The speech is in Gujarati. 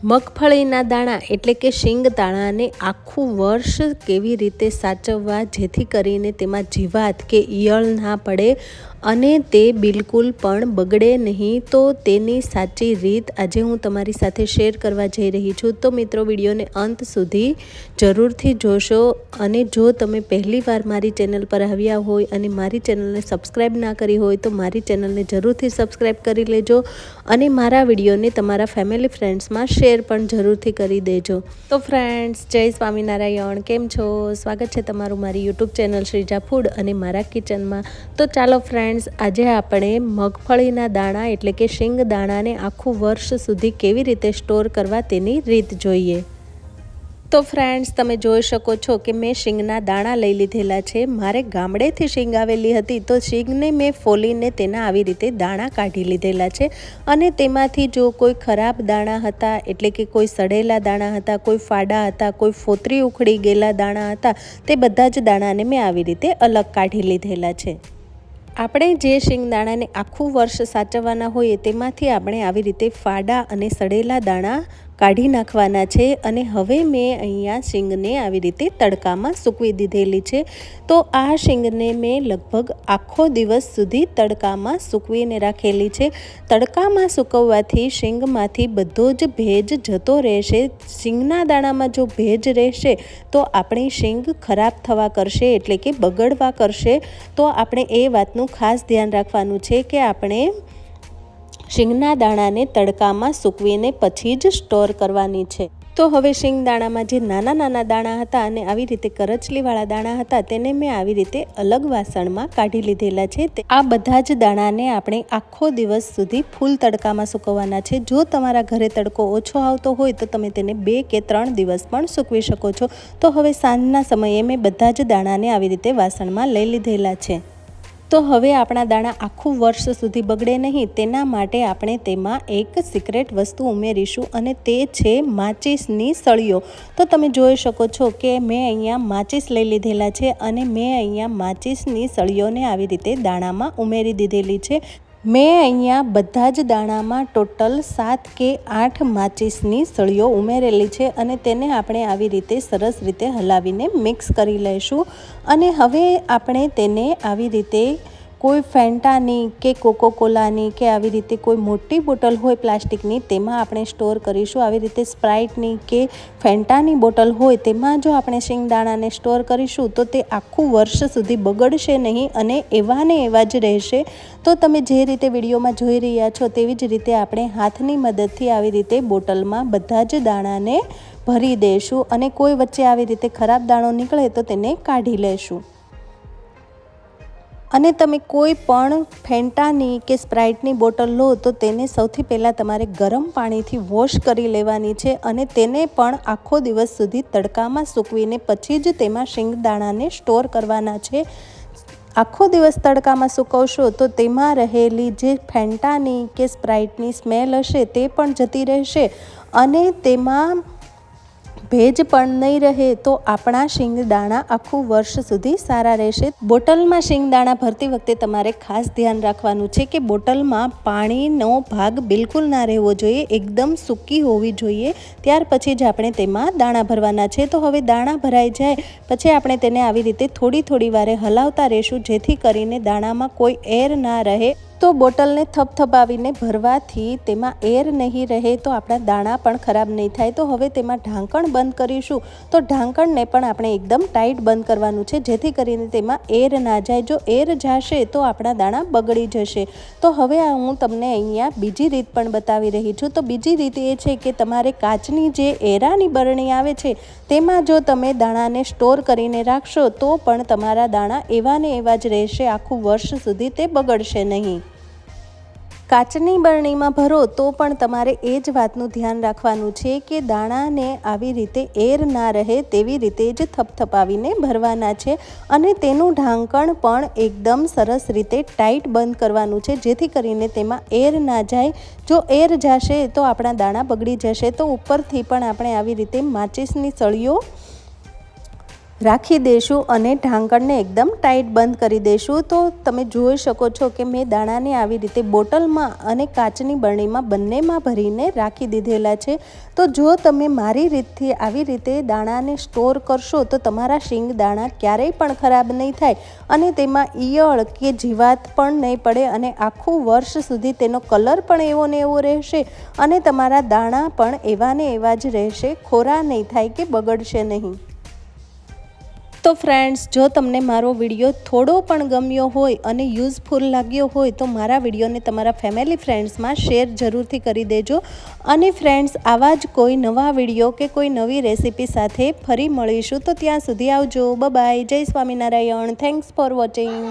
મગફળીના દાણા એટલે કે શીંગ દાણાને આખું વર્ષ કેવી રીતે સાચવવા જેથી કરીને તેમાં જીવાત કે ઈયળ ના પડે અને તે બિલકુલ પણ બગડે નહીં, તો તેની સાચી રીત આજે હું તમારી સાથે શેર કરવા જઈ રહી છું। તો મિત્રો, વિડીયોને અંત સુધી જરૂરથી જોશો અને જો તમે પહેલી વાર મારી ચેનલ પર આવ્યા હોય અને મારી ચેનલને સબસ્ક્રાઈબ ના કરી હોય તો મારી ચેનલને જરૂરથી સબસ્ક્રાઈબ કરી લેજો અને મારા વિડીયોને તમારા ફેમિલી ફ્રેન્ડ્સમાં શેર પણ જરૂરથી કરી દેજો। તો ફ્રેન્ડ્સ, જય સ્વામિનારાયણ, કેમ છો? સ્વાગત છે તમારું મારી યુટ્યુબ ચેનલ શ્રીજા ફૂડ અને મારા કિચનમાં। તો ચાલો ફ્રેન્ડ્સ, આજે આપણે મગફળીના દાણા એટલે કે શીંગ દાણાને આખું વર્ષ સુધી કેવી રીતે સ્ટોર કરવા તેની રીત જોઈએ। તો ફ્રેન્ડ્સ, તમે જોઈ શકો છો કે મેં શીંગના દાણા લઈ લીધેલા છે। મારે ગામડેથી શીંગ આવેલી હતી તો શીંગને મેં ફોલીને તેના આવી રીતે દાણા કાઢી લીધેલા છે અને તેમાંથી જો કોઈ ખરાબ દાણા હતા એટલે કે કોઈ સડેલા દાણા હતા, કોઈ ફાડા હતા, કોઈ ફોતરી ઉખડી ગયેલા દાણા હતા, તે બધા જ દાણાને મેં આવી રીતે અલગ કાઢી લીધેલા છે। આપણે જે શીંગદાણાને આખું વર્ષ સાચવવાના હોઈએ તેમાંથી આપણે આવી રીતે ફાડા અને સડેલા દાણા કાઢી નાખવાના છે। અને હવે મેં અહીંયા શીંગને આવી રીતે તડકામાં સૂકવી દીધેલી છે। તો આ શીંગને મેં લગભગ આખો દિવસ સુધી તડકામાં સૂકવીને રાખેલી છે। તડકામાં સૂકવવાથી શીંગમાંથી બધો જ ભેજ જતો રહેશે। શીંગના દાણામાં જો ભેજ રહેશે તો આપણી શીંગ ખરાબ થવા કરશે એટલે કે બગડવા કરશે। તો આપણે એ વાતનું ખાસ ધ્યાન રાખવાનું છે કે આપણે શીંગના દાણાને તડકામાં સૂકવીને પછી જ સ્ટોર કરવાની છે। તો હવે શીંગ દાણામાં જે નાના નાના દાણા હતા અને આવી રીતે કરચલીવાળા દાણા હતા તેને મેં આવી રીતે અલગ વાસણમાં કાઢી લીધેલા છે। આ બધા જ દાણાને આપણે આખો દિવસ સુધી ફૂલ તડકામાં સૂકવવાના છે। જો તમારા ઘરે તડકો ઓછો આવતો હોય તો તમે તેને 2 કે 3 દિવસ પણ સૂકવી શકો છો। તો હવે સાંજના સમયે મેં બધા જ દાણાને આવી રીતે વાસણમાં લઈ લીધેલા છે। તો હવે આપણા દાણા આખું વર્ષ સુધી બગડે નહીં તેના માટે આપણે તેમાં એક સિક્રેટ વસ્તુ ઉમેરીશું અને તે છે માચીસની સળીઓ। તો તમે જોઈ શકો છો કે મેં અહીંયા માચીસ લઈ લીધેલા છે અને મેં અહીંયા માચીસની સળીઓને આવી રીતે દાણામાં ઉમેરી દીધેલી છે। મેં અહીંયા બધા જ દાણામાં ટોટલ 7 કે 8 માચીસની સળીઓ ઉમેરેલી છે અને તેને આપણે આવી રીતે સરસ રીતે હલાવીને મિક્સ કરી લઈશું। અને હવે આપણે તેને આવી રીતે કોઈ ફેન્ટાની કે કોકોકોલાની કે આવી રીતે કોઈ મોટી બોટલ હોય પ્લાસ્ટિકની તેમાં આપણે સ્ટોર કરીશું। આવી રીતે સ્પ્રાઇટની કે ફેન્ટાની બોટલ હોય તેમાં જો આપણે શીંગદાણાને સ્ટોર કરીશું તો તે આખું વર્ષ સુધી બગડશે નહીં અને એવા ને એવા જ રહેશે। તો તમે જે રીતે વિડીયોમાં જોઈ રહ્યા છો તેવી જ રીતે આપણે હાથની મદદથી આવી રીતે બોટલમાં બધા જ દાણાને ભરી દઈશું અને કોઈ વચ્ચે આવી રીતે ખરાબ દાણો નીકળે તો તેને કાઢી લેશું। અને તમે કોઈ પણ ફેન્ટાની કે સ્પ્રાઇટની બોટલ લો તો તેને સૌથી પહેલાં તમારે ગરમ પાણીથી વોશ કરી લેવાની છે અને તેને પણ આખો દિવસ સુધી તડકામાં સૂકવીને પછી જ તેમાં શીંગદાણાને સ્ટોર કરવાના છે। આખો દિવસ તડકામાં સૂકવશો તો તેમાં રહેલી જે ફેન્ટાની કે સ્પ્રાઇટની સ્મેલ હશે તે પણ જતી રહેશે અને તેમાં ભેજ પણ નહીં રહે તો આપણા શીંગદાણા આખું વર્ષ સુધી સારા રહેશે। બોટલમાં શીંગદાણા ભરતી વખતે તમારે ખાસ ધ્યાન રાખવાનું છે કે બોટલમાં પાણીનો ભાગ બિલકુલ ના રહેવો જોઈએ, એકદમ સૂકી હોવી જોઈએ, ત્યાર પછી જ આપણે તેમાં દાણા ભરવાના છે। તો હવે દાણા ભરાઈ જાય પછી આપણે તેને આવી રીતે થોડી વારે હલાવતા રહીશું જેથી કરીને દાણામાં કોઈ એર ના રહે। તો બોટલને થપથપાવીને ભરવાથી તેમાં એર નહીં રહે તો આપણા દાણા પણ ખરાબ નહીં થાય। તો હવે તેમાં ઢાંકણ બંધ કરીશું તો ઢાંકણને પણ આપણે એકદમ ટાઈટ બંધ કરવાનું છે જેથી કરીને તેમાં એર ના જાય। જો એર જશે તો આપણા દાણા બગડી જશે। તો હવે હું તમને અહીંયા બીજી રીત પણ બતાવી રહી છું। તો બીજી રીત એ છે કે તમારે કાચની જે એરાની બરણી આવે છે તેમાં જો તમે દાણાને સ્ટોર કરીને રાખશો તો પણ તમારા દાણા એવા ને એવા જ રહેશે, આખું વર્ષ સુધી તે બગડશે નહીં। કાચની બરણીમાં ભરો તો પણ તમારે એ જ વાતનું ધ્યાન રાખવાનું છે કે દાણાને આવી રીતે એર ના રહે તેવી રીતે જ થપથપાવીને ભરવાના છે અને તેનું ઢાંકણ પણ એકદમ સરસ રીતે ટાઈટ બંધ કરવાનું છે જેથી કરીને તેમાં એર ના જાય। જો એર જશે તો આપણા દાણા બગડી જશે। તો ઉપરથી પણ આપણે આવી રીતે માચીસની સળીઓ રાખી દઈશું અને ઢાંકણને એકદમ ટાઈટ બંધ કરી દઈશું। તો તમે જોઈ શકો છો કે મેં દાણાને આવી રીતે બોટલમાં અને કાચની બરણીમાં બંનેમાં ભરીને રાખી દીધેલા છે। તો જો તમે મારી રીતથી આવી રીતે દાણાને સ્ટોર કરશો તો તમારા શીંગ દાણા ક્યારેય પણ ખરાબ નહીં થાય અને તેમાં ઈયળ કે જીવાત પણ નહીં પડે અને આખું વર્ષ સુધી તેનો કલર પણ એવો ને એવો રહેશે અને તમારા દાણા પણ એવા ને એવા જ રહેશે, ખોરા નહીં થાય કે બગડશે નહીં। તો ફ્રેન્ડ્સ, જો તમને મારો વિડીયો થોડો પણ ગમ્યો હોય અને યુઝફુલ લાગ્યો હોય તો મારા વિડીયોને તમારા ફેમિલી ફ્રેન્ડ્સમાં શેર જરૂરથી કરી દેજો। અને ફ્રેન્ડ્સ, આવા જ કોઈ નવા વિડીયો કે કોઈ નવી રેસીપી સાથે ફરી મળીશું। તો ત્યાં સુધી આવજો, બાય બાય, જય સ્વામિનારાયણ, થેન્ક્સ ફોર વોચિંગ।